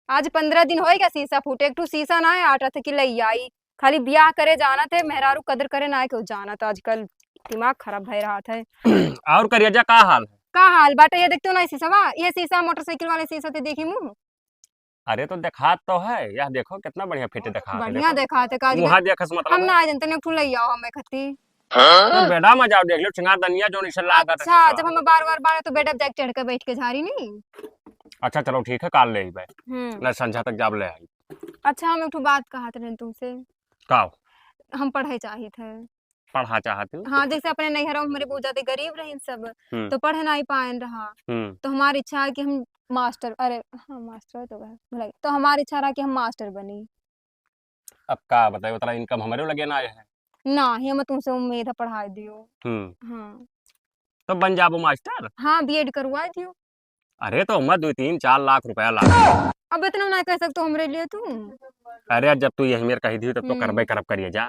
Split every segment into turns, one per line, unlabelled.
आज 15 दिन होए क्या शीशा फूटे, एक ठू शीशा ना है आटा थे कि लई आई। खाली ब्याह करे जाना थे, मेहरारू कदर करे ना क्यों जाना था। आजकल दिमाग खराब भय रहा था।
और करियजा का हाल है?
का हाल बाटे ये देखते हो ना शीशा, ये शीशा मोटरसाइकिल वाले शीशा थे देखी मुंह।
अरे तो दिखात तो है, यह देखो कितना बढ़िया फिट दिखा
बढ़िया देखा थे काज
मुहा देखस
हम
मतलब
ना जनते ने एक ठू लई आओ हमें खती।
तो बेटा मजा देख लो चिंगार दनिया जो निशल लगा था।
अच्छा जब हम बार-बार बारे तो बेटा जाके चढ़ के बैठ के झारी नहीं।
अच्छा चलो ठीक है, काल ले आई
हम्म
ना संझा तक जाब ले आई।
अच्छा हम एक ठू बात कहा थे तुमसे।
का
हम पढ़ाई चाहिए थे।
पढ़ा चाहती हूँ?
हाँ जैसे अपने नैहरों में हमारे बहुत ज्यादा गरीब रहे सब, तो पढ़ नहीं पाए रहा। तो हमारी इच्छा है कि हम मास्टर, अरे हाँ मास्टर तो भलाई, तो हमारी इच्छा रहा कि हम मास्टर बनी।
अब का बताइए, उतना इनकम हमारे लगे ना है
ना ही हम तुमसे उम्मीद है पढ़ाई दियो।
हाँ तो बन जाबो मास्टर।
हाँ बीएड करवा दियो।
अरे तो हम 2-3-4 लाख रुपया लाग।
अब इतना ना कह सकते हमरे लिए तू।
अरे जब तू यही मेरे कही थी तब तो करबे करब करिए जा।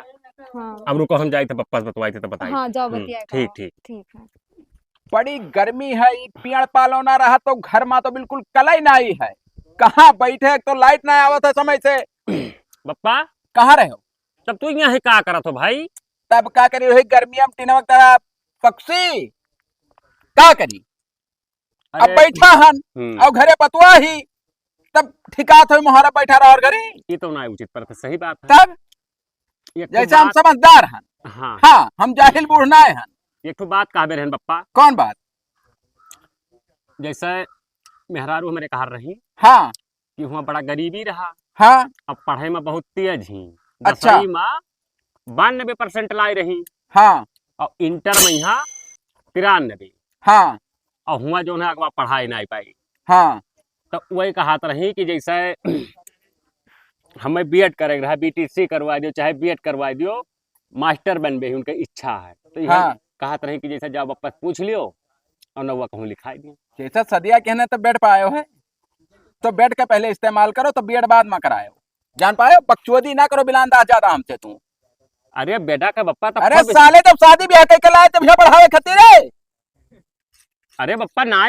हाँ
अब रुको हम जाए थे पप्पा से बतवाई थे तो बताई।
हाँ जाओ बतिया
ठीक ठीक
ठीक है।
बड़ी गर्मी है, पेड़ पालो ना रहा तो घर में तो बिल्कुल कलई नहीं है। कहाँ बैठे, तो लाइट ना आवत है समय से।
पप्पा
कहाँ रहे हो?
तब तू यहाँ ही का करत हो भाई?
तब का करी वही गर्मी में टीनवा तरह पक्षी का करी। अब बैठा हन और घरे बतवा ही तब ठिकात हो मोहरा बैठा रहा और घरे।
ये तो ना उचित पर सही बात है।
तब जैसे हम समझदार हन। हाँ हम जाहिल बूढ़ ना हन।
एक तो बात कहा बेरहन पप्पा।
कौन बात?
जैसे मेहरारू हमारे कहा रही
हाँ
कि वहाँ बड़ा गरीबी रहा।
हाँ
अब पढ़ाई में बहुत तेज ही।
अच्छा
92% लाई रही।
हाँ
और इंटर में यहाँ 93।
हाँ
और हुआ जो है अगवा पढ़ाई नहीं पाई।
हाँ
तो वही कहा रही कि जैसे हमें बीएड करेगा रहा, बीटीसी करवा दियो चाहे बीएड करवा दियो, मास्टर बनबे उनके इच्छा है। तो यह कहा रही कि जैसे जब वापस पूछ लियो और न कहूँ लिखाई दियो।
जैसा सदिया कहने तो बैठ पाए है तो बैठ के पहले इस्तेमाल करो तो बीएड बाद में करायो। जान पाए बकचोदी ना करो बिलांदा ज्यादा हमसे तू।
अरे बेटा का बप्पा तब
अरे साले जब शादी ब्याह के लाए तब पढ़ावे खातिर।
अरे बप्पा ना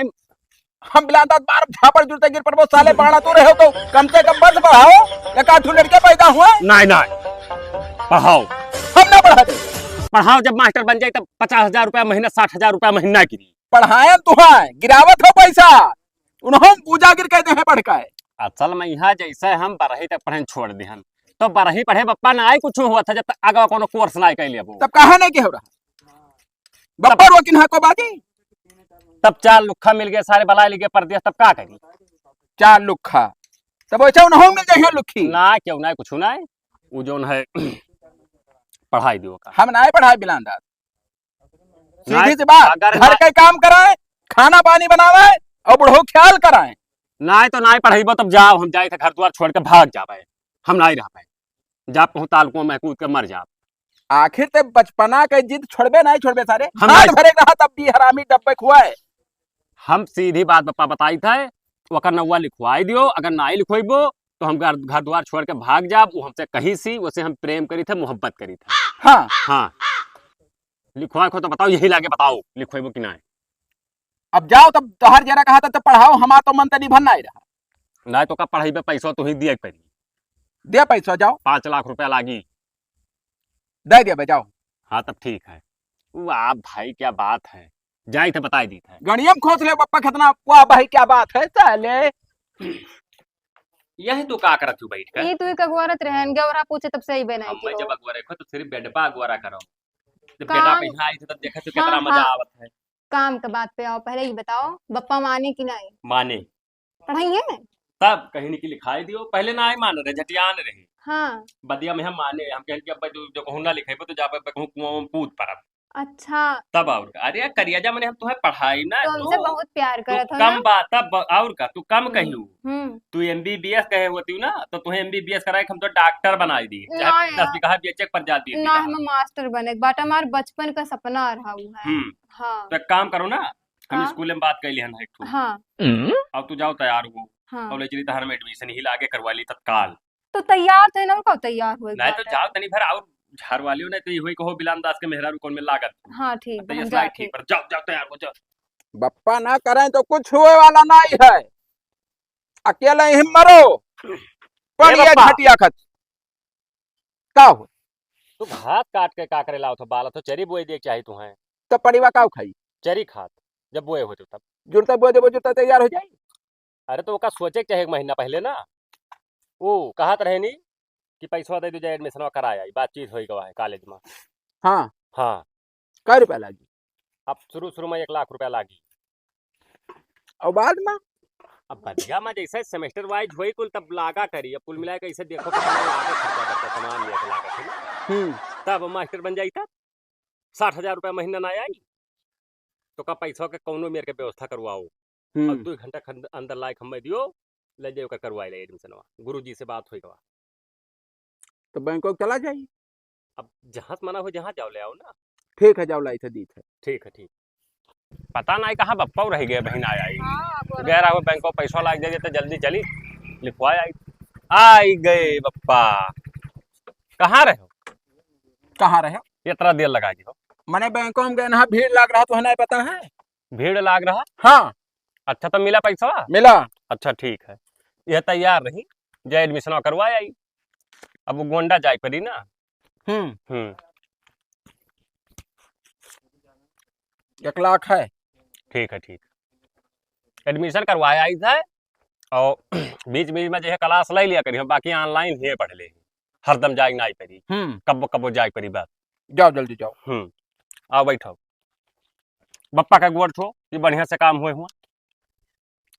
हम बिलांदा बार झापड़ जुड़ते गिर पर वो साले पढ़ा तू रहे हो तो कम से कम बस पढ़ाओ। एक आठ लड़के पैदा हुए।
नहीं नहीं पढ़ाओ।
हम ना पढ़ा दे।
पढ़ाओ जब मास्टर बन जाए तब 50,000 रुपया महीना 60,000 रुपया महीना की
पढ़ाए तुहां गिरावत हो पैसा उन्होंने पूजा गिर कहते हैं पढ़ का।
असल में यहाँ जैसे हम 12वीं तक पढ़े छोड़ दी हम तो 12वीं पढ़े बप्पा ना कुछ हुआ था जब तक आगे कोनो कोर्स ना कर लिया।
तब कहा नहीं के हो रहा बप्पा रो किन्हा को बाकी।
तब 4 लुखा मिल गए सारे बला लिखे परदेश तब का करी
4 लुखा तब वैसा उन्होंने मिल जाए लुखी
ना क्यों ना कुछ ना वो जो है पढ़ाई दियो का।
हम ना पढ़ाई बिलांदा सीधी सी बात घर का काम कराए खाना पानी बनावे और बुढ़ो ख्याल कराए।
ना तो ना पढ़ाई तब जाओ हम जाए थे घर द्वार छोड़ के भाग जावे हम ना रह पाए जा कहूँ तालुकों में कूद के मर जा।
आखिर ते बचपना के जिद छोड़बे नहीं छोड़बे सारे हम भरे रहा तब भी हरामी डब्बे खुआए।
हम सीधी बात पप्पा बताई थे वकर नौवा लिखवाई दियो, अगर ना लिखवाइबो तो हम घर द्वार छोड़ के भाग जाब। वो हमसे कही सी वैसे हम प्रेम करी थे मोहब्बत करी थे।
हाँ
हाँ लिखवाए को तो बताओ यही लागे बताओ लिखवाइबो कि ना।
अब जाओ तब तोहर जरा कहा था तो पढ़ाओ हमारा तो मन तो निभन नहीं रहा।
ना तो का पढ़ाई पे पैसा तो ही दिए पड़ी
दे पैसा जाओ
5 लाख रुपया लागी
दे दिया जाओ।
हाँ तब ठीक है। वाह भाई क्या बात है जाई थे बताई दी थे
गणियम खोस ले पप्पा खतना। वाह भाई क्या बात है साले।
यही तो का करत तू बैठ कर
ये तू एक अगवारत रहन गवरा पूछे तब सही बनाई
मैं
की
जब अगवारे को तो सिर्फ बेडपा अगवारा करो जब बेटा पे यहाँ आई थे तब देखा तो कितना मजा आवत है।
काम के बात पे आओ पहले ही बताओ बप्पा माने कि नहीं
माने
पढ़ाई है
तब कहीं की लिखाई दियो पहले ना मान रहे झटियान रहे।
हाँ
बदिया में हम माने हम कह अब जो कहूँ ना लिखेबो तो जाबे कहूँ कुआं में कूद परब
अच्छा
तब और अरे करिया मैंने हम तुम्हें पढ़ाई ना
तो हमसे बहुत प्यार करत हो
कम बात तब और का तू कम कहियो तू
हम्म
एमबीबीएस कहे होती ना तो तुम्हें एमबीबीएस कराए हम तो डॉक्टर बना दी
ना
10 बीघा बीएचएक पर जाती
ना हम मास्टर बने बाटा हमार बचपन का सपना रहा है। हाँ
तो एक काम करो ना हम
हाँ?
स्कूल में बात कर लिया एक ठो
हाँ
अब तू जाओ तैयार हो
हाँ
कॉलेज ली तहर में एडमिशन ही लागे करवा ली तत्काल।
तो तैयार थे ना कब तैयार हुए
नहीं तो जाओ तनी भर और झार वालियों ने तो यही कहो बिलान दास के मेहरारू कौन में लागत।
हाँ ठीक
तो ये
हम
स्लाइड
जाते
ठीक पर जाओ जाओ तैयार हो जाओ।
बप्पा ना करें तो कुछ हुए वाला नहीं है। अकेले ही मरो पढ़िया
बापा।
घटिया खत का हो
तू घास काट के का करे लाओ तो बाला तो चरी बोए दे चाहिए तू है
तो परिवा का खाई
चरी खात जब बोए होते तब
जुड़ता बोए देबो जुड़ता तैयार हो जाई।
अरे तो ओका सोचे के चाहे एक महीना पहले ना वो कहत रहे नी कि पैसा दे दीजिए एडमिशन कराया बातचीत होई गवा है कॉलेज में।
हाँ
हाँ
कै रुपया लागी
अब शुरू में 1 लाख रुपया लागी
और बाद में
अब बढ़िया में जैसे सेमेस्टर वाइज हुई कुल तब लागा करी अब कुल मिला के ऐसे देखो कितना लागे खर्चा करता सामान लिया के लागत है ना तब मास्टर बन जाई तब 60,000 रुपया महीना ना आई तो का पैसा के कौनो मेरे के व्यवस्था करवाओ अब 2 घंटा अंदर लायक हम दियो ले जाओ करवाई ले एडमिशन गुरुजी से बात हुई गवा
तो बैंकॉक चला जाइए।
अब जहाँ से मना हो जहाँ जाओ ले आओ ना।
ठीक है जाओ लाई थे दी थे
ठीक है ठीक पता नहीं कहाँ बप्पा रह गए बहन आई
हाँ,
गैर आओ बैंक को पैसा लाग जाए तो जल्दी चली लिखवा आई गए बप्पा कहाँ रहे हो
कहाँ रहे
इतना देर लगा दी हो
मैंने बैंकों में गए ना भीड़ लग रहा तो हमें पता है।
भीड़ लाग रहा
हाँ
अच्छा तो मिला पैसा
मिला
अच्छा ठीक है यह तैयार रही जय एडमिशन करवाए आई अब वो गोंडा जाए पड़ी ना
1 लाख है
ठीक है ठीक एडमिशन करवाए आई था और बीच बीच में जो है क्लास ले लिया करी हम बाकी ऑनलाइन ही पढ़ ले हरदम जाए ना आई पड़ी कब कब जाए पड़ी बात
जाओ जल्दी जाओ
आओ बैठो बप्पा का गोड़ छो ये बढ़िया से काम हुए हुआ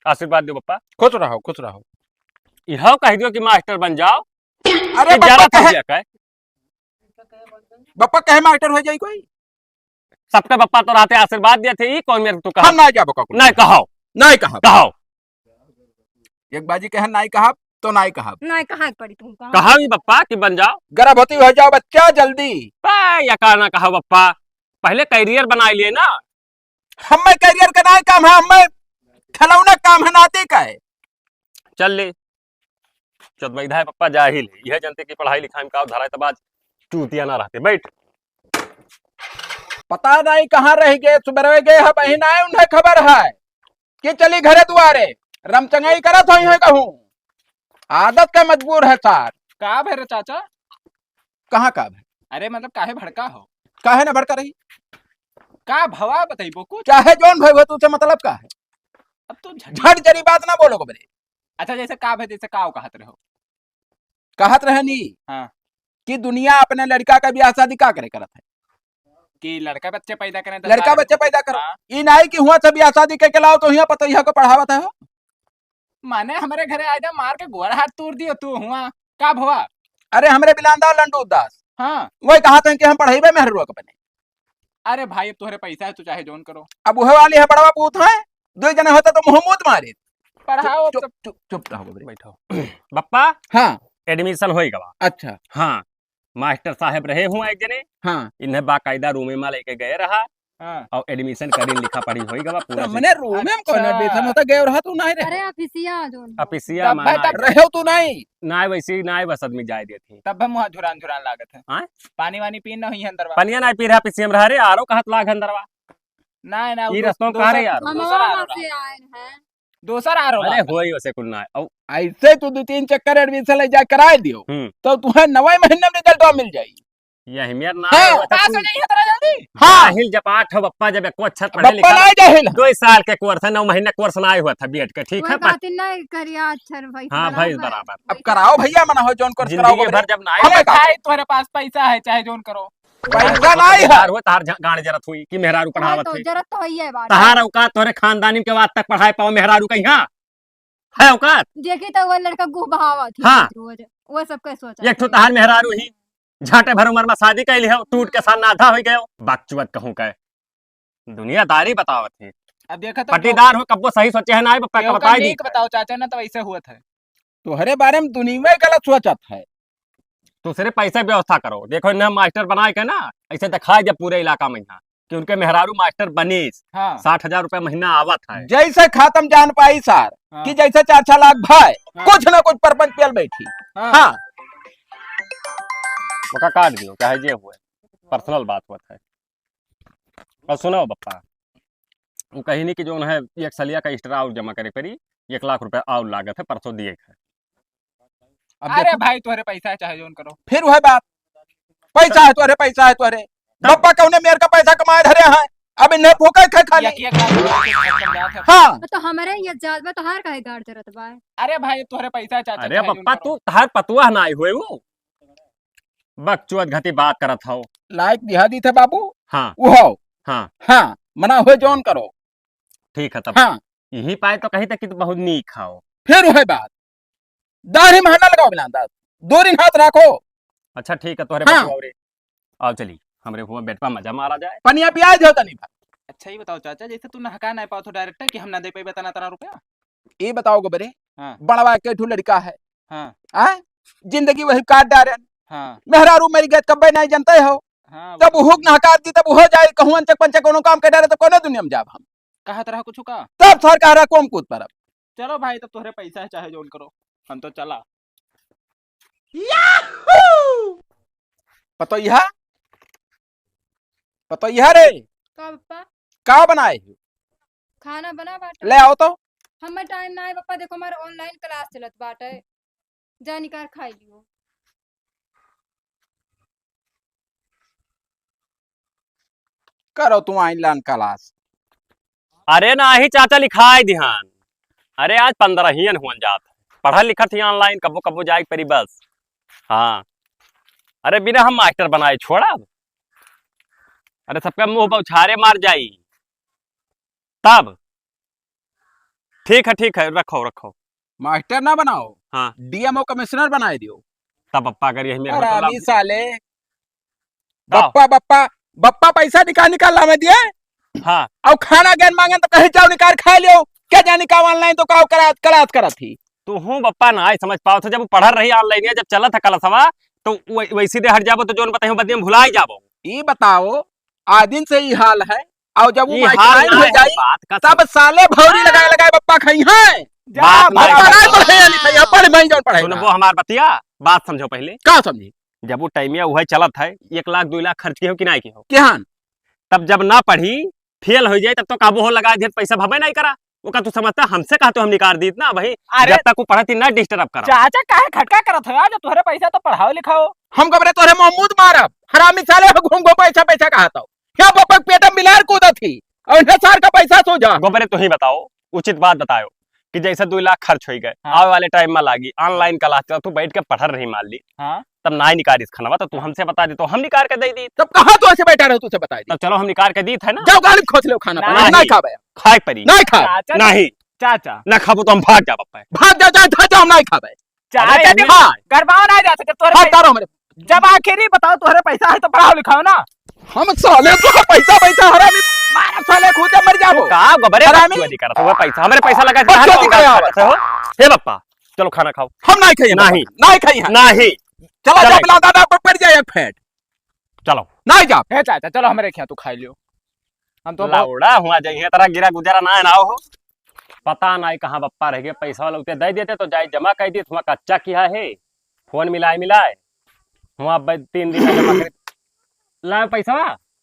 आशीर्वाद दो बप्पा
खुश रहो
यह कह दियो कि मास्टर बन जाओ
अरे बप्पा कहे मास्टर हो जाई कोई
सबका बप्पा तो रहते आशीर्वाद दिए थे ये कौन मेरे तो कहा
हम ना जाबो का
नहीं कहो
एक बाजी कहे नहीं कहा तो नहीं कहा
नहीं कहा पड़ी तुम
कहा भी बप्पा कि बन जाओ
गर्भवती हो जाओ बच्चा जल्दी
या कहना कहा बप्पा पहले कैरियर बना लिए ना
हमें कैरियर का नहीं काम है हमें खिलौना काम है नाते का है
चल ले चौदह है पप्पा जाहिल है यह जनते की पढ़ाई लिखाई में का धारा तब आज चूतिया ना रहते बैठ
पता नहीं कहाँ रह गए सुबह गए है बहन आए उन्हें खबर है कि चली घरे दुआरे रमचंगाई करत हो है कहूँ आदत का मजबूर है सार
का भे रे चाचा
कहाँ का है
अरे मतलब काहे भड़का हो
काहे ना भड़का रही
का भवा बताइबो कुछ
चाहे जोन भाई हो तुझसे मतलब का है
अब तो
झट जरी बात ना बोलो बरे
अच्छा जैसे का भे जैसे का कहत रहो
कहत रहे नी
हाँ
कि दुनिया अपने लड़का का ब्याह शादी का करे करत है
कि लड़का बच्चे पैदा करें
लड़का बच्चे पैदा करो
हाँ।
ई नहीं कि हुआ सब ब्याह शादी के लाओ तो यहाँ पता यहाँ को पढ़ावत है
माने हमारे घरे आए थे मार के गोड़ हाथ तोड़ दियो तू हुआ का भवा
अरे हमरे बिलांदा लंडू दास
हाँ
वही कहा था कि हम पढ़ेबे मेहरुआ के बने
अरे भाई अब तोहरे पैसा है तू चाहे जोन करो
अब वह वाली है बड़वा पूत है दो जने होता तो मुहम्मद मारे
पढ़ाओ
चुप चुप चुप रहो
बैठो बप्पा
हाँ
एडमिशन होई गवा
अच्छा
हाँ मास्टर साहब रहे हुआ एक जने
हाँ
इन्हें बाकायदा रूम में लेके गए रहा
हाँ
और एडमिशन करी लिखा पढ़ी होई गवा पूरा
मैंने रूम में कौन एडमिशन होता गए रहा तू नहीं
अरे ऑफिसिया जो
अपिसिया
तब भाई
माना
तब
रहे तू नहीं
ना वैसी ना बस आदमी जाए देती
तब हम वहाँ झुरान झुरान लागत है
हाँ?
पानी वानी पीन ना हुई अंदर
पनिया ना पी रहा पिसिया में रह रे आरो कहत लाग अंदरवा
ना ना
ई रस्तों कह रे यार
हम
दूसरा आ
वहां
रहा।
से आए हैं
दोसर आ रहा
अरे होई वैसे कुल ना औ
ऐसे तू 2-3 चक्कर एडमिशन ले जा कराए दियो
हम्म।
तो तुम्हें 9 महीने में रिजल्ट मिल जाई
यही मेर ना
हाँ,
पास हो नहीं है तेरा जल्दी
हाँ
जाहिल जपाट हो बप्पा जब एको अच्छा पढ़े
बप्पा
लिखा
नहीं जाहिल
2 साल के कोर्स है 9 महीने कोर्स ना हुआ था बीएड का ठीक है
वो कहते नहीं करिया अच्छा भाई
हाँ भाई बराबर
अब कराओ भैया मना हो जोन कोर्स कराओ
जिंदगी भर जब ना
हमें
आए
का-
भाई तुम्हारे पास पैसा है चाहे जोन करो
पैसा नहीं है
हुआ तार गाड़ी जरत हुई कि मेहरारू पढ़ावत
तो
हुई
जरूरत तो ही है बात
तहार औकात तोरे खानदानी के बाद तक पढ़ाई पाओ मेहरारू कहीं है औकात
देखी तो वो लड़का गुह बहावा थी
हाँ।
वो सब कैसे सोचा
एक तो तहार मेहरारू ही झाटे भर उम्र में शादी कैली हो टूट के साथ आधा हो गए बाकचुवत कहूं कह दुनियादारी बतावत है
अब देखा तो
पट्टीदार हो कब वो सही सोचे है ना बप्पा का बताई दी
बताओ चाचा ना तो वैसे हुआ था
तुम्हारे बारे में दुनिया में गलत सोचत है
दूसरे पैसे व्यवस्था करो देखो इन्हें मास्टर बनाए के ना ऐसे दिखाए जब पूरे इलाका में यहाँ कि उनके मेहरारू मास्टर बनीस
हाँ
60,000 रुपए महीना आवत है
जैसे खातम जान पाई सार
हाँ।
कि जैसे 4-6 लाख भाई
हाँ।
कुछ ना कुछ परपंच पेल बैठी
हाँ।
हाँ
मौका काट दियो चाहे जे हुए पर्सनल बात हुआ है और सुनो बप्पा वो कही नहीं कि जो है एक सलिया का एक्स्ट्रा और जमा करे पड़ी 1 लाख रुपया और लागत है परसों दिए है
अब
अरे
देखो
भाई तुम्हारे पैसा है चाहे जोन करो।
फिर वह बात, पैसा है तुअरे, पैसा है तुअरे। पप्पा कौने मेरे का पैसा कमाए धरे हैं, अब इन्हें भूखा खे खाली। हाँ
तो हमारे ये जात में तो हर काहे गाड़ जरत बा।
अरे भाई तुम्हारे पैसा है चाचा
अरे
चाहे जोन
पप्पा
करो।
तू हर पतुआ ना आई हुए वो बकचोद घटी बात करत हो।
लायक दिहादी थे बाबू,
हाँ
वो
हाँ
हाँ मना हुए जोन करो।
ठीक है तब
हाँ
यही पाए तो कहीं तक कि तू बहुत नीक खाओ।
फिर वह बात, दाढ़ी महना लगाओ बिलांदा, 2 दिन हाथ रखो।
अच्छा ठीक है तोहरे
हाँ।
पतुआ रे आओ चली हमरे हुआ बेटवा मजा मारा जाए।
पनिया प्याज होता नहीं भाई।
अच्छा ये बताओ चाचा, जैसे तू हका नहीं पाओ तो डायरेक्ट कि हम ना दे पे तना तना रुपया।
ये बताओ गोबरे,
हाँ।
बड़वा के ठू लड़का है,
हाँ
जिंदगी वही काट डारे।
हाँ
मेहरारू मेरी गत कब्बे नहीं जानते हो,
हाँ।
तब हुक ना काट दी तब हो जाए कहूं अंचक पंचक कोनो काम के डारे तो कोने दुनिया में जाब हम।
कहा तरह कुछ का।
तब सर कह रहा कोम कूद पर।
चलो भाई तब तुम्हारे पैसा है चाहे जोन करो, हम तो चला।
पतो यह रे
का पप्पा
का बनाए हो?
खाना बना बाटे।
ले आओ तो।
हमें टाइम ना है पप्पा, देखो हमारे ऑनलाइन क्लास चलत बाटे, जा निकाल खाई लियो।
करो तू आइलान क्लास।
अरे ना ही चाचा लिखाई ध्यान। अरे आज 15 ही हुआ जात पढ़ा लिखा थी ऑनलाइन कबो कबो जाए परी बस। हाँ अरे बिना हम मास्टर बनाए छोड़ा। अरे सबका मुंह बौछारे मार जाई तब। ठीक है रखो रखो।
मास्टर ना बनाओ,
हाँ
डीएमओ कमिश्नर बनाए दियो।
तब पप्पा करिए मेरे
अरे
मतलब
अभी साले
दाओ।
बप्पा पैसा निकाल ला में दिए
हाँ
और खाना गैन मांगे तो कहे जाओ निकाल खा लियो। क्या जाने का ऑनलाइन तो काओ क्लास करा थी।
तू हूँ बप्पा ना समझ पाओ था जब पढ़ रही ऑनलाइन जब चला था क्लासवा तो वैसी दे हट जाबो तो जोन बताइयो बदले में भुला ही जाबो।
ये बताओ आज दिन से ही हाल है, और जब वो
ये हाल
मास्टराइन
ना
हो
है,
जाई
बात का
तब साले भौरी लगाए बप्पा खाई है।
बात ना
बप्पा
है।
नहीं पढ़े या लिखाई है, पढ़ नहीं जोन पढ़े।
सुनो वो हमार बतिया बात समझो पहले।
का समझी?
जब वो टाइमिया वह चलत है 1 लाख 2 लाख खर्च के हो कि नहीं के हो,
केहन
तब जब ना पढ़ी फेल हो जाए तब तो काबू हो लगा दे पैसा भबे नहीं करा। वो का तू समझता हमसे कहा तो हम निकाल दी ना भाई।
अरे
जब तक वो पढ़ती ना डिस्टर्ब करा।
चाचा काहे खटका करत हो जब तुम्हारे पैसा तो पढ़ाओ लिखाओ।
हम कबरे तोरे महमूद मारब हरामी साले घूम घूम पैसा कहता हूँ। क्या बप्पा पेट में मिलार कूदा थी और इन्हें सार का पैसा सो जा।
गोबरे तू ही बताओ, उचित बात बताओ कि जैसे 2 लाख खर्च हो गए।
हाँ।
आवे वाले टाइम में लागी ऑनलाइन क्लास तू बैठ के पढ़ रही मान ली।
हाँ
तब ना ही निकाल खाना तो तू हमसे बता दी तो हम निकाल के दे दी।
तब कहाँ तो ऐसे बैठा रहो, तुझे बता दी।
तब चलो हम निकाल के दी थे ना।
जाओ गाली खोज लो खाना
नहीं।
पानी नहीं खा बे,
खाए परी
नहीं खा
चाचा
नहीं
चाचा
ना खाबो तो हम भाग जा पप्पा।
भाग जाओ हम नहीं खा बे।
चाचा
अरे
हाँ
गरबाओ ना जा सकते
भाग
तुम्हारे
तारो मेरे।
जब आखिरी बताओ तुम्हारे पैसा है तो पढ़ाओ लिखाओ ना।
हम साले तो पैसा हरामी मारा साले खुद मर जाओ।
का गोबरे
हरामी।
बकचोदी करत हो पैसा हमारे पैसा लगा
बकचोदी करे आवत
हो। हे पप्पा चलो खाना खाओ।
हम नहीं खाइए, नहीं खाइए।
नहीं
चलो
चलो।
जा बिला दादा पर पड़ जाए एक फेंट।
चलो
नहीं जा
हे चाचा चलो हमारे खिया तू खाई लियो। हम तो
लाउड़ा हुआ जाइए तरह गिरा गुजरा ना ना हो। पता नहीं कहाँ बप्पा रह गए पैसा वाला उते दे देते तो जाए जमा कर दी। वहाँ कच्चा किया है फोन मिलाए वहाँ 3 दिन जमा कर ला पैसा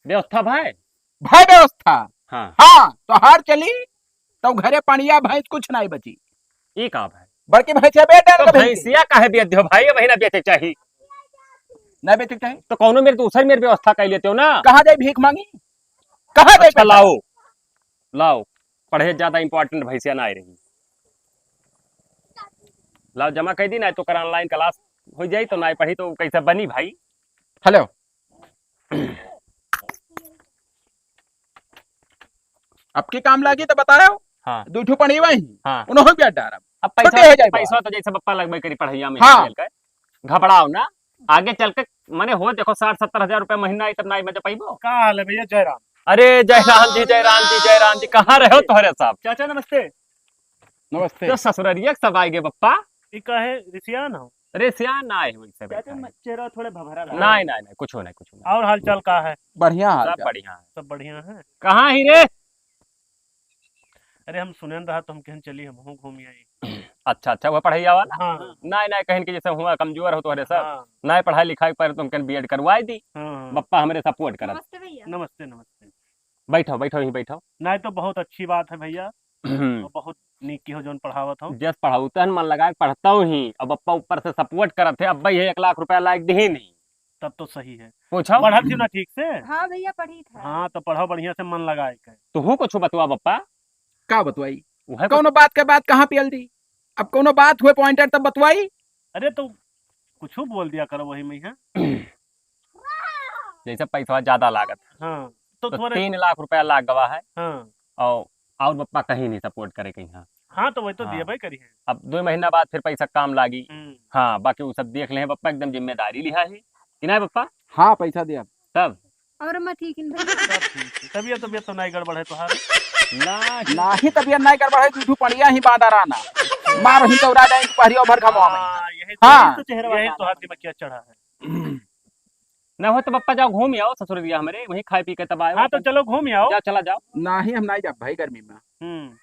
व्यवस्था भाई।
भाई व्यवस्था
हाँ
हाँ तो हार चली तो घरे पनिया भैंस कुछ नहीं बची।
ये काम है
बल्कि भैंसिया बेटे
तो भैंसिया काहे बेच दो भाई वही ना बेचे चाहिए
नहीं बेचे चाहे
तो कौनो मेरे दूसरी मेरी व्यवस्था कर लेते हो ना।
कहाँ जाए भीख मांगी, कहाँ जाए
अच्छा लाओ लाओ पढ़े ज्यादा इंपॉर्टेंट भैंसिया ना आई रही। लाओ जमा कर दी ना तो कर ऑनलाइन क्लास हो जाई तो ना पढ़ी तो कैसे बनी भाई।
हेलो आपके काम लगी तो बता रहे हो।
हाँ
दूठू पढ़ी वही
हाँ
उन्होंने भी अड्डा रहा।
अब
छोटे हो जाए
पैसा तो जैसे बप्पा लगभग करी पढ़ैया में
हाँ।
चल के घबराओ ना आगे चल के मने हो देखो 60-70 हजार रुपए महीना आई तब ना मजा पाइबो।
का हाल है भैया? जयराम।
अरे जय राम जी कहाँ रहे हो तोहरे साहब?
चाचा नमस्ते।
नमस्ते।
तो ससुररिया सब आए गे बप्पा।
ये कहे रिसियान हो?
अरे सियान ना आए हुई सब
चाचा चेहरा थोड़े भभरा लगा।
नहीं कुछ हो नहीं
और हाल चाल का है?
बढ़िया हाल
सब
चाल।
बढ़िया है।
सब बढ़िया है।
कहाँ ही रे?
अरे हम सुने रहा तो हम कहीं चली हम घूम आई।
अच्छा वो पढ़ैया वाला
हाँ
नहीं कहीं के जैसे हुआ कमजोर हो तोहरे सब
हाँ
नहीं पढ़ाई लिखाई पर तुम कहीं बीएड करवाई दी।
हाँ।
बप्पा हमारे सपोर्ट करत।
नमस्ते भैया।
नमस्ते नमस्ते।
बैठो यहीं बैठो।
नहीं तो बहुत अच्छी बात है भैया, और बहुत नीक की हो जोन पढ़ावत हो।
जस पढ़ाऊतन मन लगा के पढ़ता हूँ ही, अब अप्पा ऊपर से सपोर्ट करत थे, अब भाई 1 लाख रुपया लायक दे नहीं।
तब तो सही है।
पूछो
पढ़त थी ना ठीक से।
हाँ भैया पढ़ी था।
हाँ तो पढ़ो बढ़िया से, मन लगाए के।
तू कुछ बतवा बप्पा।
का बतवाई?
वह
कौनो बात के बाद कहाँ पियल दी? अब कौनो बात हुए पॉइंटर तब बतवाई।
अरे तो कुछ बोल दिया करो वही में।
जैसे पैसा ज्यादा लागत,
हाँ तो
तो
थोड़े
3 लाख रुपया लाग गवा है।
हाँ
और बप्पा कहीं नहीं सपोर्ट करे कहीं। हाँ
हाँ तो वही तो
हाँ।
दिए भाई करी है।
अब 2 महीना बाद फिर पैसा काम लागी। हाँ बाकी वो सब देख ले बप्पा, एकदम जिम्मेदारी लिया है कि नहीं बप्पा।
हाँ पैसा दिया
तब
और मैं ठीक इन
तबियत तबियत तो नहीं गड़बड़ है तुम्हारा।
ना ही तबियत नहीं कर रहा तू पड़िया ही बांधा रहना मार ही तो राजा की पहरी ओभर खमवा में।
हाँ, यही
हाँ।
तो चेहरा, यही तो हाथ में क्या चढ़ा है।
न हो तो बप्पा जाओ घूम आओ ससुर दिया हमारे, वहीं खाए पी के तब आए।
हाँ तो चलो घूम आओ।
जा चला जाओ।
ना ही हम नहीं जा भाई गर्मी में।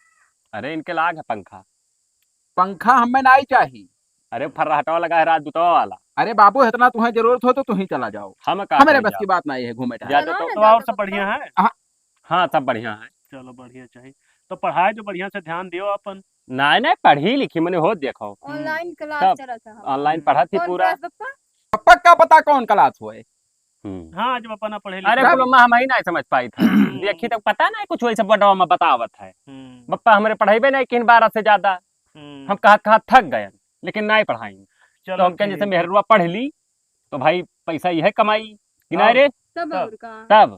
अरे इनके लाग है पंखा।
पंखा हमें नहीं चाहिए।
अरे फर्राहटवा लगा है रात दुतवा वाला।
अरे बाबू इतना तुम्हें जरूरत हो तो तुम ही चला जाओ,
हम
हमारे बस की बात नहीं है घूमे
जा
टहले।
तो,
तो और सब बढ़िया है।
हाँ सब बढ़िया है।
चलो बढ़िया चाहिए तो पढ़ाई जो बढ़िया से ध्यान दियो अपन।
नहीं नहीं पढ़ी लिखी मैंने हो देखो,
ऑनलाइन क्लास
सब
चला था।
ऑनलाइन पढ़ा थी
कौन
पूरा।
क्लास पप्पा?
पप्पा का पता कौन क्लास हुए।
हाँ जब अपन पढ़े
अरे
लिखे।
कुल हम ही नहीं समझ पाई था। देखी तो पता नहीं कुछ वैसे बड़ा में बतावत है। बप्पा हमारे पढ़ाई नहीं किन 12 से ज्यादा। हम कहा थक गए लेकिन नहीं पढ़ाई। तो हम कहें जैसे मेहरुआ पढ़ ली तो भाई पैसा यह कमाई कि नहीं रे।
तब और का
तब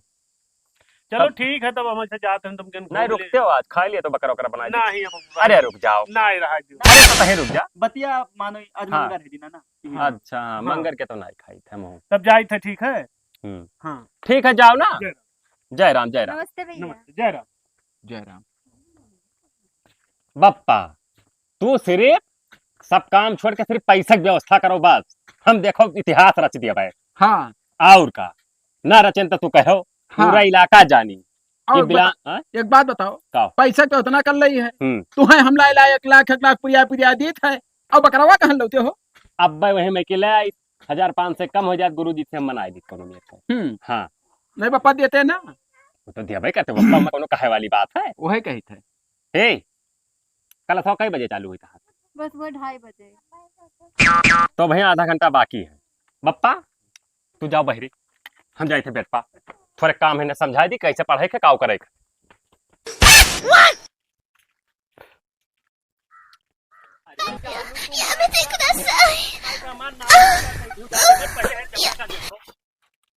चलो ठीक है, तब हम ऐसे जाते हैं, तुम
नहीं रुकते हो आज खा लिया तो बकरा बकरा बना
नहीं।
अरे रुक जाओ।
नहीं रहा
अरे तो कहीं रुक जा।
बतिया मानो आज
हाँ।
मंगर है दिन ना।
अच्छा हाँ, मंगर के तो नहीं खाई थे हम।
तब जाए थे ठीक है।
हाँ ठीक है जाओ ना।
जय
जय राम जय राम।
नमस्ते भैया।
नमस्ते जय राम।
जय राम।
बप्पा तू सिर्फ सब काम छोड़ के सिर्फ पैसा की व्यवस्था करो बस। हम देखो इतिहास रच दिया भाई।
हाँ
और का ना रचन तो तू कहो पूरा इलाका जानी कि
और
बिला।
एक बात बताओ,
का?
पैसा तो उतना कर रही है
हम्म।
तुम्हें हम ला 1 लाख पुरिया दीत है और बकरवा कहाँ लौटे हो।
अब भाई वही में कि ले आई 1500 से कम हो जाए गुरु जी से हम मनाई दी कोनो में। हाँ
नहीं पापा देते ना।
वो तो दिया भाई कहते बप्पा में कोनो कहे वाली बात है।
वही कही थे।
हे कल सौ कई बजे चालू हुई था?
बस वो 2:30 बजे।
तो भैया आधा घंटा बाकी है। बप्पा तू जाओ बहरी, हम जाए थे बेटपा थोड़े काम है ना समझा दी कैसे पढ़ाई के काव करे।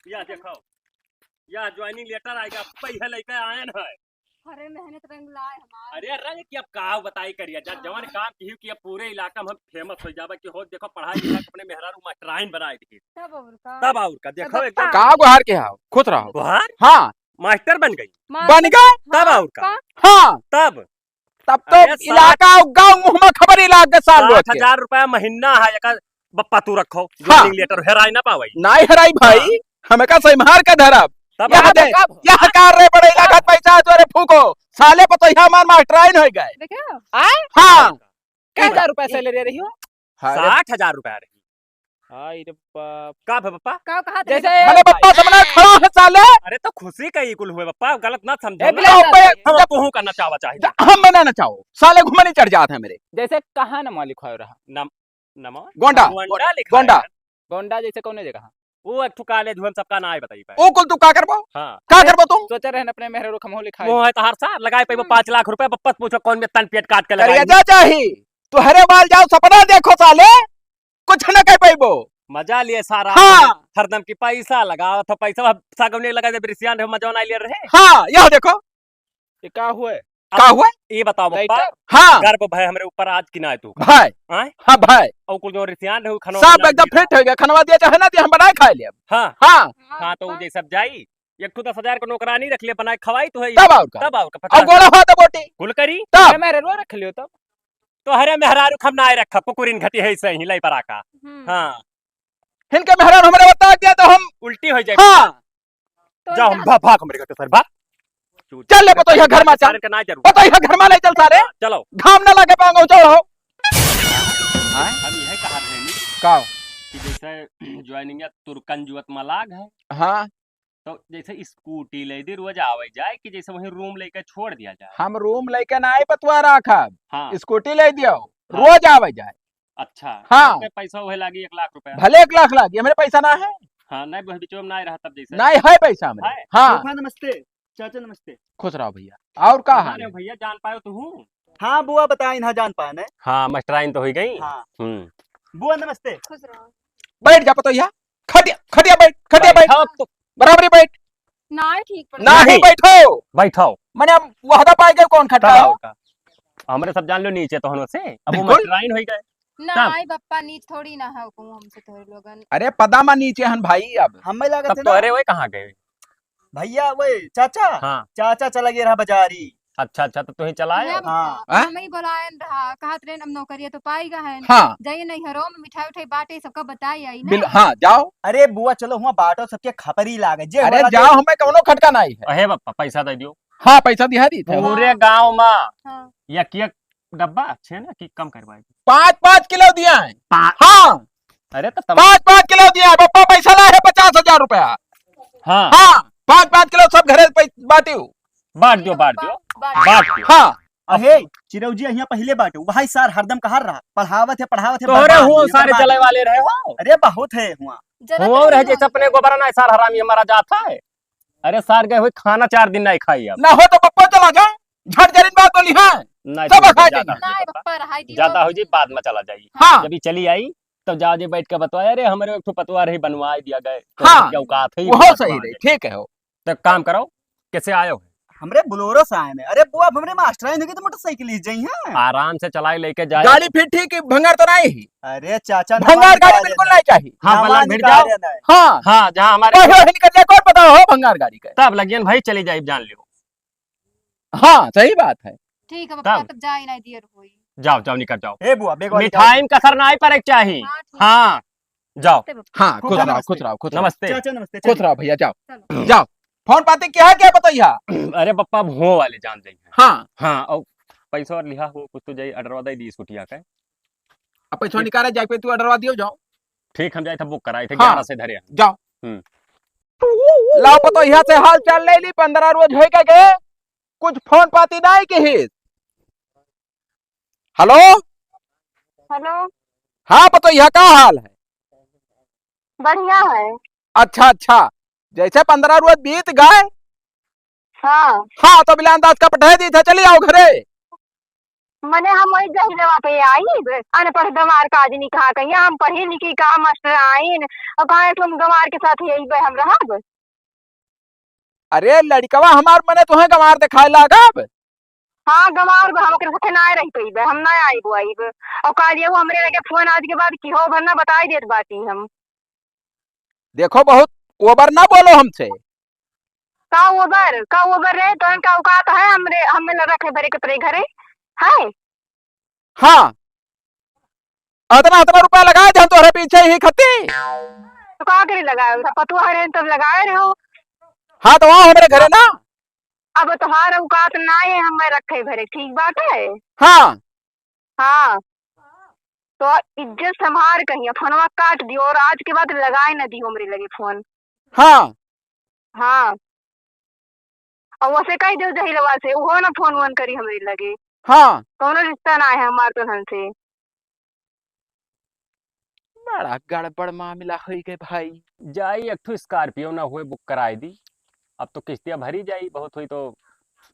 या देखो या ज्वाइनिंग लेटर आएगा पैसा लेकर आए है।
अरे मेहनत रंग लाए हमारे।
अरे रंग की अब काव बताई करिए जवान काम की कि अब पूरे इलाका में हम फेमस हो जावे कि हो देखो पढ़ाई लिखा अपने मेहरारू मास्टराइन बनाए थे।
तब और का।
तब और का देखो एकदम
का गुहार के आओ खुश रहो।
गुहार
हाँ
मास्टर बन गई।
बन गए
तब और का
हाँ
तब
तब तो
अरे
इलाका गाँव मुँह में खबर इलाका साल
60,000 रुपया महीना है एक बप्पा तू रखो ज्वाइनिंग लेटर हेराई ना पावई।
नहीं हराई भाई हमें का सही मार का धरब।
तब
यहाँ दे यहाँ कार रे बड़े इलाका पैसा तोरे फूको साले पर तो यहाँ मार मास्टराइन हो गए।
देखो
हाँ
कितना रुपया सैलरी रही हो?
60,000 रुपया रही।
हाय रे बाप।
का है बप्पा?
का कहा
जैसे
मैंने बप्पा सामने खड़ा है साले।
अरे तो खुशी का ही कुल हुए बप्पा गलत ना समझो
ए,
ना।
बिल्कुल।
हम तू करना चाहवा चाहिए।
हम बनाना चाहो साले घुमने चढ़ जाते हैं मेरे
जैसे कहाँ ना मालिक हो रहा
नमो
गोंडा
गोंडा लिखा
गोंडा
है।
गोंडा जैसे कौन जगह?
वो एक ठुकाले धुन सबका ना है बताई पाए।
ओ कुल तू का करबो
हाँ
का करबो तुम
सोच रहे हैं अपने मेहरे खमो लिखा
वो है तो हर साल लगाए पे 5 लाख रुपए बप्पा पूछो कौन में तन पेट काट के
करिया
लगाई।
जा चाही तू हरे बाल जाओ सपना देखो साले कुछ न कह पाइबो।
मजा लिए सारा
हाँ।
हरदम की पैसा लगाओ तो पैसा सागवने लगा दे बिरसियान मजा ना ले रहे।
हाँ यह देखो
ये का हुआ
का हुआ
ये बताओ बप्पा
हाँ
गर्भ भय हमरे ऊपर आज की ना तू
भाई
आए
हाँ भाई
और कुल जो रिसियान रहे खनो
सब एकदम फिट हो गया खनवा दिया चाहे ना दिया हम बनाए खाए लिया।
हाँ
हाँ
हाँ तो जे सब जाई एक तो 10,000 का नौकरानी रख ले बनाए खवाई तो है
तब और का
तब और का
अब
50
गोला हो तो बोटी
कुल करी
तब
मेरे रो रख लियो तब।
तो हरे मेहरारू खम ना रखा पुकुरिन घटी है सही लाई परा का। हाँ
इनके मेहरान हमारे बता दिया तो हम
उल्टी हो जाए।
हाँ
जाओ हम भाग हमारे घर सर भाग
चल ले तो यह घर में चल
का ना जरूर
तो यह घर में ले चल सारे
चलो
घाम ना लगे पाऊंगा चलो
हम यह कहा रहे
का
कि जैसे ज्वाइनिंग तुर्कन जुवत मलाग है
हाँ
तो जैसे स्कूटी ले दी रोज आवे जाए कि जैसे वहीं रूम लेकर छोड़ दिया जाए।
हम रूम लेके ना आए पतवा रखब,
हाँ
स्कूटी ले दियो,
हाँ।
रोज आवे जाए।
अच्छा
हाँ।
तो पैसा वही लागी 1 लाख रुपया।
भले 1 लाख लागी, हमारे पैसा ना है,
हाँ नहीं वही बीचो में ना रहा तब जैसे
नहीं है पैसा हमारे।
है?
हाँ
नमस्ते चाचा, नमस्ते।
खुश रहो भैया। और कहा
अरे भैया जान पायो तो हूँ।
हाँ बुआ बताए ना जान पाए।
हाँ मास्टराइन तो हो गई।
हाँ
हम्म
बुआ नमस्ते।
खुश रहो।
बैठ जा पतो यहाँ, खटिया खटिया बैठ, खटिया बैठ,
बैठाओ तो
बराबरी बैठ।
ना ही ठीक पड़
ना ही बैठो,
बैठाओ
मैंने अब वहदा पाए गए कौन खट्टा हो।
हमारे सब जान लो नीचे तो हम से अब वो
बिल्कुल।
मास्टराइन हो गए।
ना
तब?
आई बप्पा नीच थोड़ी ना है हुकुम हमसे थोड़ी लोगन।
अरे पदामा नीचे हन भाई। अब
हमें लगा
तब
थे
तो
ना
अरे वो कहाँ गए।
भैया वही चाचा,
हाँ
चाचा चला गया रहा बाजारी।
अच्छा अच्छा तो तुम्हें चलाए।
है बप्पा,
हाँ?
हमें ही बुलायन रहा, कहत रहे अब नौकरी तो पाएगा है।
हाँ
जाइए नहीं हरो में मिठाई उठाई बाटे सबका बताई आई ना।
हाँ जाओ,
अरे बुआ चलो हुआ बाटो सबके खपरी लागे जे
अरे
होला
जाओ, हमें कौनो खटका नहीं है।
अहे बप्पा पैसा दे दियो
हाँ पैसा दिया दी थे।
पूरे गांव में
हाँ।
एक डब्बा अच्छे ना कि कम करवाए।
5-5 किलो दिया है।
पाँच?
हाँ
अरे तो
5-5 किलो दिया है। पप्पा पैसा लाए है 50,000 रुपया।
हाँ
हाँ 5-5 किलो सब घरे बांटियो।
बांट दियो बांट दियो बांट दियो।
हाँ
अहे चिरौजी यहाँ पहले बाटो वही सार हरदम कहा रहा पढ़ावत है
तोहरे
बर्बाद
हुओ
है,
सारे
बर्बाद
चले
है।
वाले रहे हो।
अरे बहुत है हुआ
जरा
हुओ
तो
रहे
नहीं
जैसे अपने गोबरा ना सार हरामी हमारा जाता है। अरे सार गए हुए खाना 4 दिन नहीं खाई अब।
ना हो तो पप्पा चला जाए, झट जरिन बात बोली। हाँ
नहीं
सब
तो
खा
ज्यादा
जाएंगे।
ना आई
हो
बप्पा रहाई दियो।
ज्यादा हो जी बाद में चला जाइए।
हाँ
जब ये चली आई तब जाओ जी बैठ के बतवाया अरे हमारे एक पतवा रही बनवा दिया गए तो
हाँ,
क्या औकात है
वो सही रही, ठीक है। हो
तो काम करो कैसे आयो है
हमरे बोलोरो से आए में। अरे बुआ अब हमरे मास्टर आए तो मोटरसाइकिल ली जाई है।
आराम से चलाई लेके जाए।
गाड़ी फिर ठीक है, भंगार तो नहीं ही।
अरे चाचा
भंगार गाड़ी बिल्कुल नहीं चाहिए।
हाँ बल्ला भिड़ जाओ।
हाँ
हाँ जहाँ हमारे
निकल जाए, कौन पता हो भंगार गाड़ी का।
तब लगियन भाई चली जाए जान लियो।
हाँ सही बात है।
ठीक है बप्पा
तब?
तब जाई नहीं दियर होई।
जाओ जाओ निकल जाओ।
ए बुआ बेगवा
मिठाई में कसर ना पर एक चाहिए।
हाँ, ठीक
हाँ जाओ
हाँ
खुश
खुश
रहो,
रहो, खुश रहो, खुश रहो,
नमस्ते।
चाचा नमस्ते।
खुश रहो भैया। जाओ
चलो।
जाओ, फोन पाते क्या क्या बताइए।
अरे पप्पा हो वाले जान जाइए।
हाँ
हाँ और पैसा और लिहा हो कुछ तो जाई अडरवा दे दी स्कूटिया का।
अब पैसा निकाले जाके तू ऑर्डरवा दियो। जाओ
ठीक हम जाए थे बुक कराए थे
हाँ।
11 से धरे।
जाओ,
हम्म।
लाओ पतो यहाँ से हाल चाल ले ली। 15 रोज हो गए, कुछ फोन पाती नहीं के हित। हेलो
हेलो,
हाँ पतो यहाँ का हाल है।
बढ़िया है।
अच्छा अच्छा, जैसे 15 रोज बीत गए।
हाँ
हाँ तो बिला अंदाज का पढ़े दी थे, चलिए आओ घरे।
मने हम वही जहिले पे आई अनपढ़ गंवार का आदमी कहा कहिए हम पढ़ी लिखी का मास्टर आइन और कहा तुम गंवार के साथ यही बे हम रहा।
अरे लड़कवा हमार मने तुम्हें गंवार दिखाए लागब।
हाँ गंवार हम के साथ ना रही पई बे, हम ना आई वो आई और कहा दिया वो हमरे लगे फोन आज के बाद की हो भरना बताई देत बाटी हम।
देखो बहुत ओवर ना बोलो हमसे।
का ओबर रहे तो इनका औकात है हमरे हमें रखे भरे के परे घरे है।
हाँ अतना रुपया लगाए थे हम तोहरे पीछे ही खती।
तो का करे लगाए पतुआ रहे तब लगाए रहे हो।
हाँ तो वहाँ हमारे घरे ना।
अब तुम्हारा औकात ना है हमें रखे भरे, ठीक बात है।
हाँ
हाँ तो इज्जत संभाल कहिए, फोनवा काट दियो और आज के बाद लगाए न दियो हमरे लगे फोन।
हाँ
हाँ और वैसे कही दो जहिलवा से वो ना फोन वोन करी हमरे लगे।
हाँ
कौनो रिश्ता ना है हमार तो से।
बड़ा गड़बड़ मामला हो गए भाई।
जाई एक ठो स्कॉर्पियो ना हुए बुक कराई दी। अब तो किस्तियां भरी जाई, बहुत हुई तो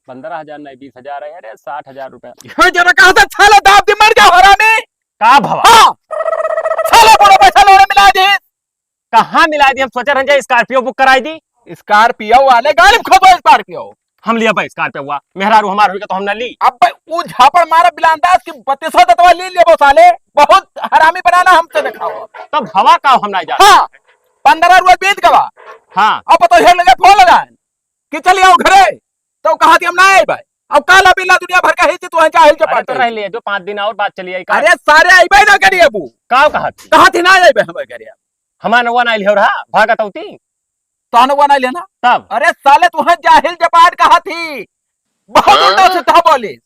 15,000 नहीं 20,000 है। अरे 60,000 रुपया
जरा कहा था छाला दाब दी मर जा हरामी।
का भवा
हाँ छाला बड़ा पैसा लोड़े मिला दे।
कहाँ मिला दी। हम सोचे रहे स्कॉर्पियो बुक कराई दी।
स्कॉर्पियो वाले गाड़ी में खोदो स्कॉर्पियो।
हम लिया भाई स्कॉर्पियो हुआ मेहरारू हमार हुई तो हम ना ली।
अब वो झापड़ मारा बिलांदाज की 3200 दतवा ले लिया वो साले। बहुत हरामी बनाना हमसे दिखाओ।
तब हवा का हम ना जा।
हाँ 15 रोज बीत गवा।
हाँ
अब तो लगे फोन लगाए कि चलिए आओ घरे तो कहा थी हम ना आए भाई। अब काला बिल्ला दुनिया भर का ही तू है चाहे
अरे तो रह लिए जो 5 दिन और बात चली आई।
अरे सारे आइबे ना करिए अबू।
का
कहा थी ना आइबे हम करिए।
हमार नवा ना लियो रहा भागत होती
तो अनुवा ना लेना।
तब
अरे साले तू है जाहिल जपाट कहा थी, बहुत उल्टा सीधा बोली।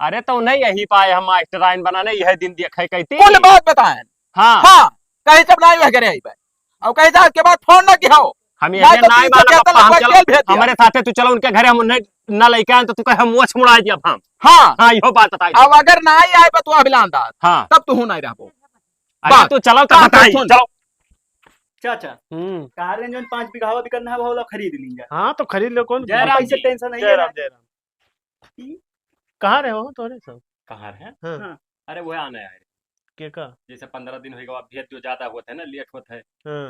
अरे तो नहीं यही पाए हम मास्टराइन बनाने यह दिन देखे कहती
कुल बात बताएं।
हाँ
हाँ कहीं सब ना आइबे करे आइबे और कहीं जा के बाद फोन ना किया।
हम ये नहीं माना पप्पा, हम चलो हमारे साथे तू चलो उनके घरे, हम उन्हें न लेके आए तो तू कहे हम मोछ मुड़ा दिया हम।
हाँ
हाँ यो बात बताई।
अब अगर ना ही आए बतुआ बिलांदाज
हाँ
तब तू नहीं रहबो।
अरे तू चलो तब बताई चलो।
चाचा कार रेंज में 5 बीघा बिकना है वो खरीद लीजिए।
हाँ तो खरीद लो, कौन
जयराम
से टेंशन नहीं है।
जयराम जयराम कहाँ रहे हो तोरे सब?
कहाँ है?
हाँ।
अरे वो आना है
के का
जैसे 15 दिन होगा, भेद जो ज्यादा होता है ना, लेट होता है,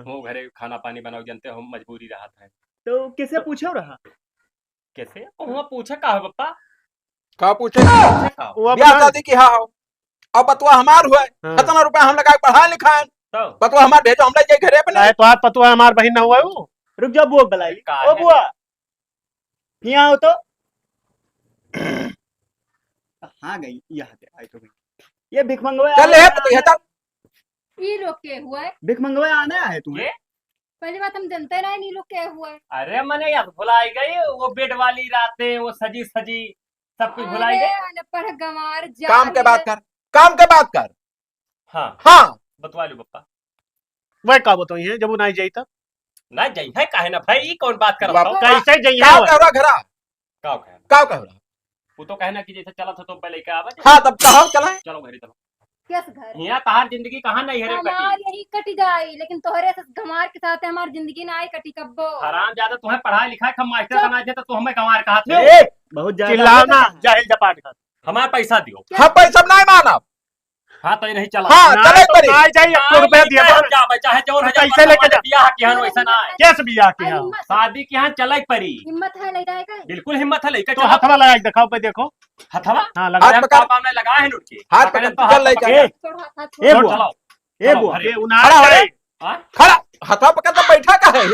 वो घरे खाना पानी बनाओ, जानते हो मजबूरी रहा है।
तो किसे पूछो रहा?
कैसे वो पूछे का है पप्पा?
का पूछे
वो
ब्याह शादी की हाँ हो। अब बतुआ हमार हुआ कितना रुपया हम लगा पढ़ा लिखा है,
तो
बतुआ हमार भेजो, हम ले घरे पे नहीं।
तो आप पतुआ हमार बहन न हुआ है वो।
रुक जा बुआ बुलाई। ओ बुआ यहाँ हो तो हाँ गई, यहाँ पे आई तो गई। ये भिख मंगवाए
चल है तो चल
ये लोग के हुआ है,
भिख मंगवाए आने आए तुम्हें।
पहली बात हम जानते नहीं ये लोग के हुआ है।
अरे मैंने याद भुलाई गई, वो बेड वाली रातें, वो सजी सजी सब कुछ भुलाई गई।
अनपढ़ गंवार
काम के बात कर, काम के बात कर।
हाँ
हाँ
बतवा लो पप्पा।
वह का बताई है जब वो नहीं जाई तब
ना जाई है काहे ना भाई, ई कौन बात कर रहा हो?
कैसे जाई
क्या
है?
कह रहा घरा,
काओ कहे
क्या कह रहा?
वो तो कहना कि जैसे चला था तो पहले क्या आवा।
हाँ तब कहो चला
चलो घरे चलो।
किस घर
यहाँ तहार जिंदगी कहाँ नहीं है रे
हमार
कटी।
यही कट जाई, लेकिन तोहरे से गंवार के साथ हमारी जिंदगी ना आई कटी कब्बो।
हराम ज्यादा तुम्हें पढ़ाई लिखाई हम मास्टर
चुप।
बना थे तो तू हमें कमार कहा थे।
बहुत ज्यादा
चिल्लाओ ना जाहिल जपाट का।
हमारा पैसा दियो।
हम पैसा नहीं माना।
हाँ तो ये नहीं चला।
हाँ
ना
चले
तो
परी
ना जाई 1 रुपया दिया बस।
चाहे 4,000
पैसे लेके जा।
बियाह की हन वैसा ना है।
कैसे बियाह के यहाँ?
शादी की यहाँ चले परी,
हिम्मत है ले जाएगा।
बिल्कुल हिम्मत है लेके
तो हथवा लगा के दिखाओ पे देखो।
हथवा
हाँ लगा
हाथ पकड़।
पाँव ने लगाए हैं लुटके।
हाथ पकड़ चल ले चल।
छोड़
ए
छोड़
बुआ
चलाओ।
ए बुआ
ये
खड़ा हो
उनार
रे।
हाँ?
खड़ा हथवा पकड़ तो बैठा का है।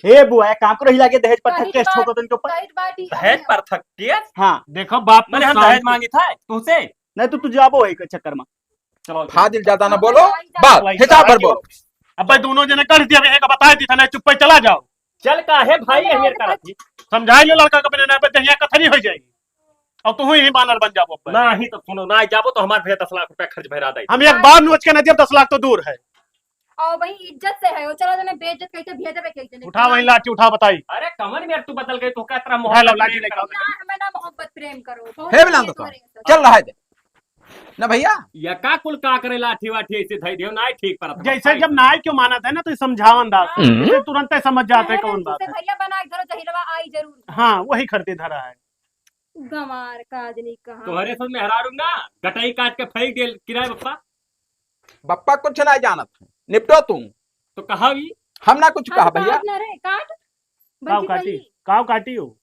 ए बुआ एक काम करो, हिला के दहेज पर केस ठोको तो इनके ऊपर।
दहेज पर थक केस?
हाँ
देखो बाप
मैंने हम दहेज मांगी था तुझसे।
नहीं तो तू जाबो है के चक्कर में।
चलो
फाजिल ज्यादा ना बोलो, बात हिसाब पर बोलो।
अब भाई दोनों जने कर दिया, एक बता दी था ना, चुप पे चला जाओ।
चल का है भाई है मेरे का थी।
समझाई लो लड़का के बिना पे दहिया कथरी हो जाएगी और तू ही बानर बन जाबो।
ना ही तो सुनो ना जाबो तो हमारे भैया 10 लाख रुपया खर्च भरा दे।
हम एक बार नोच के न दिया 10 लाख तो दूर है।
और वही इज्जत से है वो, चलो जने बेइज्जत कैसे भेजे पे कैसे
उठा वही लाठी उठा बताई।
अरे कमर में तू बदल गई तो क्या तरह
उठा
मोहब्बत
लो लाठी
प्रेम
लेकर।
करो।
हमें ना मोहब्बत प्रेम करो बहुत
हे बिलान तो
प्रेम करो।
चल रहा है ना भैया।
या का कुल का करे लाठी वाठी ऐसे धई दियो ना ठीक पर।
जैसे जब नाय क्यों माना था ना तो समझावन दास तो तुरंत समझ जाते कौन बात है।
भैया बना के धरो जहिलवा आई जरूर।
हाँ वही खरीदे धरा है।
गंवार काजनी कहाँ
तुम्हारे साथ मेहरारू ना गटाई काट के फेंक दे किराए बप्पा।
बप्पा कुछ नहीं जानत, निपटो तुम।
तो कहा भी
हम ना कुछ कहा भैया।
काट ना रे काट
काव काटी काव काटी हो।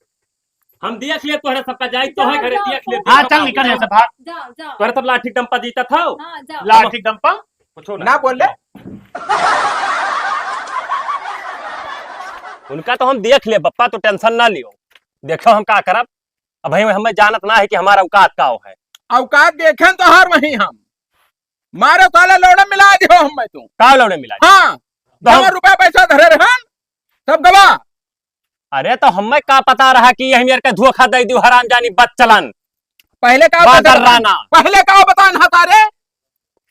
हम दिया खिले तोहरे सबका जाई तो है घरे दिया खिले।
हाँ चल निकल यहाँ से भाग।
जाओ जाओ
तोहरे सब लाठी डंपा जीता था।
हाँ जाओ
लाठी डंपा
पूछो
ना बोले
उनका तो हम देख ले बप्पा, तो टेंशन ना लियो। देखो हम का करब। अब भाई हमें जानत ना है कि हमारा औकात का है।
औकात देखें तो हर वही हम मारे साले लोड़ा मिला दियो हम तू।
का लौड़े मिला?
हाँ ₹10 पैसा धरे रहन सब गवा।
अरे तो हमें का पता रहा कि यही मेरे का धोखा दे दियो हराम जानी बच्चलन।
पहले का
बादल राना।
पहले का बतान हतारे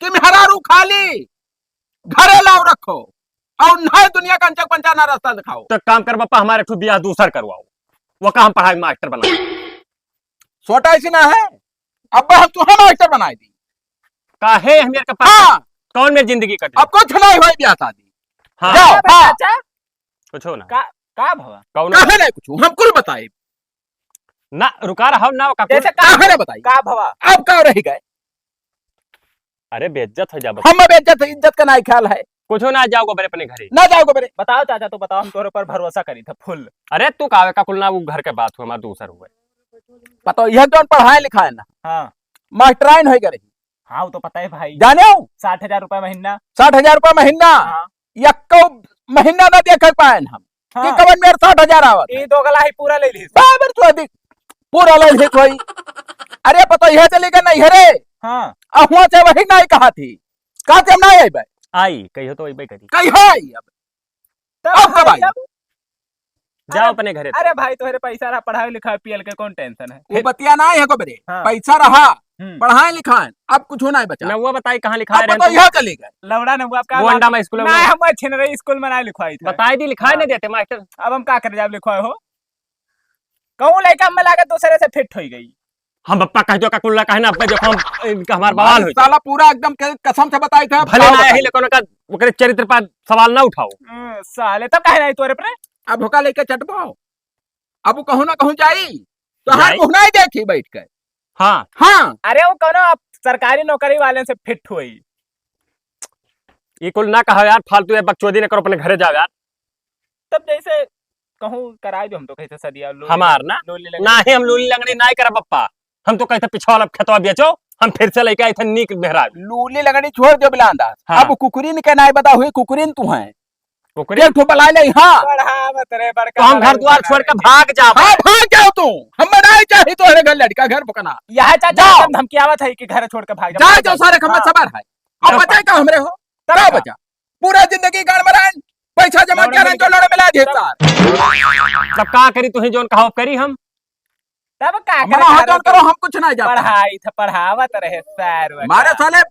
कि मेहरारू खाली घरे लाओ रखो और नए दुनिया का अंचक पंचाना रास्ता दिखाओ।
तो काम कर बप्पा, हमारे ठू बियाह दूसर करवाओ। वो का हम पढ़ाई मास्टर बना।
छोटा ऐसी ना है, अब हम तुम्हें मास्टर बनाए दी।
काहे हम मेरे का पास
हाँ
कौन मेरी जिंदगी कटे?
अब कुछ नहीं हुआ ब्याह शादी।
हाँ
जाओ हाँ
कुछ हो ना
का भवा
कौन
काहे नहीं कुछ हम कुल बताए।
ना रुका रहा ना का
जैसे
काहे नहीं बताई।
का भवा
अब का रह गए
अरे बेइज्जत हो जा
हम बेइज्जत इज्जत का नहीं ख्याल है।
कुछ हो ना जाओगे मेरे अपने घरे।
ना जाओगे मेरे।
बताओ चाचा, तो बताओ, हम तोरे पर भरोसा करी था फुल।
अरे तू कावे का कुल ना वो घर के बात हुआ हमारा दूसर हुआ।
पता यह कौन पढ़ाए लिखाए ना
हाँ
मास्टराइन हो गए।
हाँ वो तो पता है भाई।
जाने
60,000 रुपए महीना।
60,000 रुपया महीना
हाँ
यक्को महीना ना देख पाए हम कि
हाँ
कवन मेरे 60,000 आवत
ये 2 गला ही पूरा ले ली।
बराबर तो अधिक पूरा ले ली कोई। अरे पता यह चली गई नहीं है रे।
हाँ
अहुआ से वही नहीं कहा थी कहा हम नहीं आई भाई
आई कहियो तो वही करी।
कही है अब कब आई।
जाओ अपने घरे।
अरे भाई तोहरे पैसा रहा, पढ़ाई लिखाई पीएल के कौन टेंशन है।
वो बतिया ना है को बरे
हाँ।
पैसा रहा पढ़ाए लिखाए, अब कुछ नहीं बचा।
मैं वो बताई कहाँ लिखा
अब तो यहाँ चले गए।
लवड़ा न हुआ आपका
वो अंडा में स्कूल में
ना हम छिन रही स्कूल में ना लिखवाई था।
बताई दी लिखाए नहीं देते मास्टर।
अब हम का करे जब लिखवाए हो कहूँ लड़का में लागत दूसरे से फिट हो गई।
हम पप्पा कह दो का कुल्ला कहे ना, जब हम इनका हमार बवाल हो
साला पूरा एकदम कसम से बताई था।
भले ना यही लेकिन का ओकरे चरित्र पर सवाल ना उठाओ।
साले तब कहे नहीं तोरे पर
अब भूखा लेके चटपाओ, अब कहूँ ना कहूँ जाई तो हाँ मुहना ही देखी बैठ के।
हाँ
हाँ
अरे वो कौनो आप सरकारी नौकरी वाले से फिट हुई।
ये कुल ना कहा यार, फालतू है बकचोदी ना करो, अपने घरे जाओ यार।
तब जैसे कहूँ कराए दो हम तो कैसे सदिया
हमार ना ही हम लूली लगनी ना करा पप्पा, हम तो कहते पिछवा वाला खेतवा बेचो, हम फिर से लेके आए थे नीक मेहरा।
लूली लगनी छोड़ दो बिलांदा।
हाँ।
अब कुकुरीन के नाई बता हुई, कुकुरीन तू है
कुकुरी
एक ठो बला ले। हाँ
तो हम घर द्वार छोड़ के भाग जाओ।
हाँ भाग जाओ तू, हम बनाए चाहे तो घर लड़का घर पकना
यह चाचा धमकियावत है कि घर छोड़ के भाग
जा जो सारे खम्मत सबर है। अब बचा का हमरे हो क्या बचा, पूरा जिंदगी गाड़ मरान पैसा जमा कर जो लड़े मिला दे
तब का करी तुही जोन कहो करी हम
तब का
करो, हम कुछ नहीं जाते।
पढ़ाई था पढ़ावत रहे सर
हमारे साले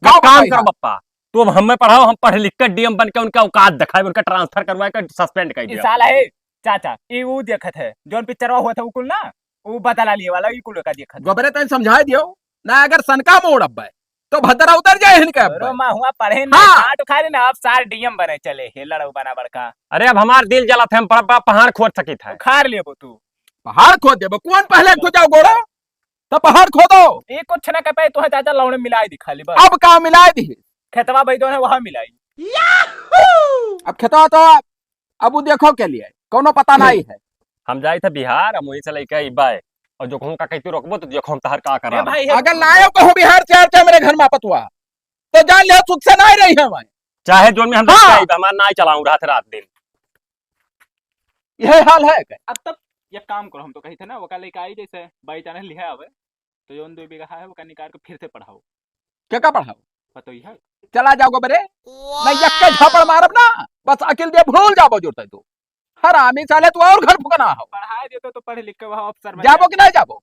काम करो पप्पा, तो हमें पढ़ाओ, हम पढ़ लिख कर डीएम बन के उनका औकात दिखाए, उनका ट्रांसफर करवाए कर सस्पेंड कर दिया।
साला है चाचा ये वो देखत है जोन पिक्चर हुआ था उकुल ना वो बदला लिए वाला इकुल का देखत
गोबरे तन समझाई दियो ना, अगर सनका मोड़ अब तो भद्रा उतर जाए इनका।
मां हुआ पढ़े ना आठ खारे ना अब सार डीएम बने चले हे लड़ो बना बड़का।
अरे अब हमार दिल जला थे, हम पहाड़ खोद सकी था।
खार ले तू
पहाड़ खोद देबो, कौन पहले खो जाओ गोड़ा तो पहाड़ खोदो।
ये कुछ ना कपे तो चाचा लौड़े मिलाई दिखा ली बस।
अब का मिलाई दी
खेतवा बैदो है वहां मिलाई।
अब खेतवा तो अब देखो के लिए कोनो पता नहीं है।
हम जाए थे बिहार, हम वही से लेके बाय और जो कहूं का कहती रोकबो तो देखो हम तहर का करा
भाई
अगर लायो कहूं बिहार से आते मेरे घर में पतवा तो जान ले सुख से नहीं रही है मैं,
चाहे जोन में हम हमार ना चलाऊं रात रात दिन
यही हाल है।
अब तब ये काम करो, हम तो कही थे ना वो का लेके आई जैसे बाई चैनल लिखा है तो जोन 2 बीघा है वो का निकाल के फिर से पढ़ाओ।
क्या का पढ़ाओ
पता ही है
चला जाओगे बरे नहीं यक्के झापड़ मारब ना बस अकेल दे भूल जाबो जोते तो हरामी साले तू और घर फुकना हो।
पढ़ाए देते तो पढ़े लिख के वहां अफसर
जाबो कि नहीं जाबो।